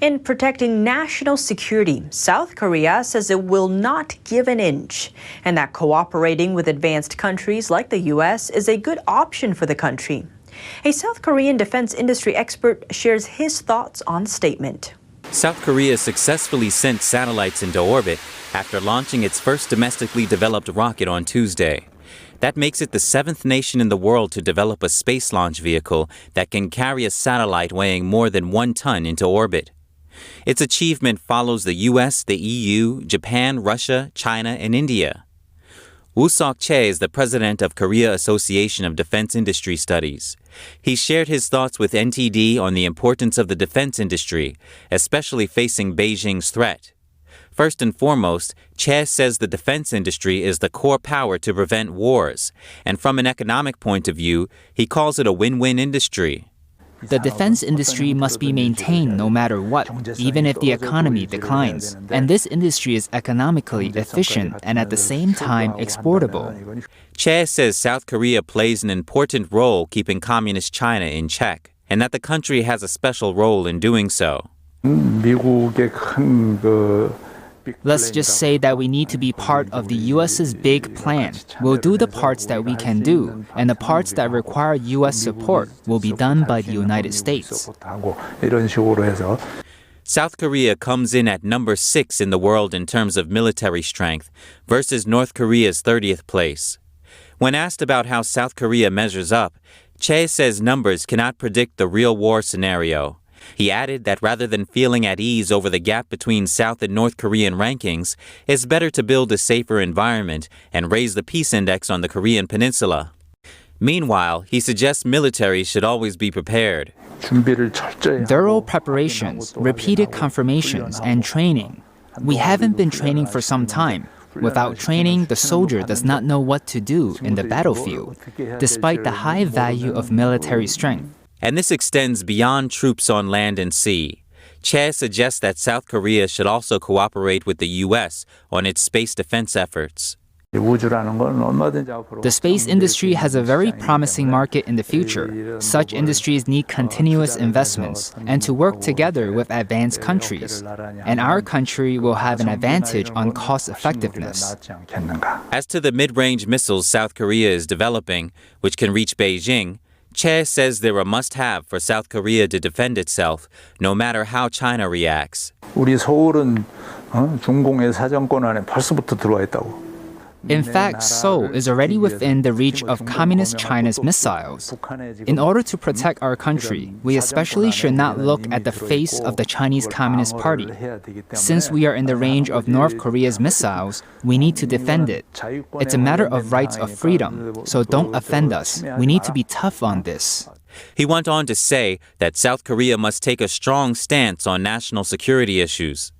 In protecting national security, South Korea says it will not give an inch, and that cooperating with advanced countries like the U.S. is a good option for the country. A South Korean defense industry expert shares his thoughts on the statement. South Korea successfully sent satellites into orbit after launching its first domestically developed rocket on Tuesday. That makes it the seventh nation in the world to develop a space launch vehicle that can carry a satellite weighing more than 1 ton into orbit. Its achievement follows the U.S., the EU, Japan, Russia, China, and India. Woo Seok-chae is the president of Korea Association of Defense Industry Studies. He shared his thoughts with NTD on the importance of the defense industry, especially facing Beijing's threat. First and foremost, Chae says the defense industry is the core power to prevent wars, and from an economic point of view, he calls it a win-win industry. The defense industry must be maintained no matter what, even if the economy declines. And this industry is economically efficient and at the same time exportable. Chae says South Korea plays an important role keeping communist China in check, and that the country has a special role in doing so. Let's just say that we need to be part of the U.S.'s big plan. We'll do the parts that we can do, and the parts that require U.S. support will be done by the United States. South Korea comes in at number 6 in the world in terms of military strength versus North Korea's 30th place. When asked about how South Korea measures up, Chae says numbers cannot predict the real war scenario. He added that rather than feeling at ease over the gap between South and North Korean rankings, it's better to build a safer environment and raise the peace index on the Korean peninsula. Meanwhile, he suggests militaries should always be prepared. Thorough preparations, repeated confirmations, and training. We haven't been training for some time. Without training, the soldier does not know what to do in the battlefield, despite the high value of military strength. And this extends beyond troops on land and sea. Chae suggests that South Korea should also cooperate with the U.S. on its space defense efforts. The space industry has a very promising market in the future. Such industries need continuous investments and to work together with advanced countries. And our country will have an advantage on cost effectiveness. As to the mid-range missiles South Korea is developing, which can reach Beijing, Chae says they're a must-have for South Korea to defend itself, no matter how China reacts. In fact, Seoul is already within the reach of Communist China's missiles. In order to protect our country, we especially should not look at the face of the Chinese Communist Party. Since we are in the range of North Korea's missiles, we need to defend it. It's a matter of rights of freedom, so don't offend us. We need to be tough on this. He went on to say that South Korea must take a strong stance on national security issues.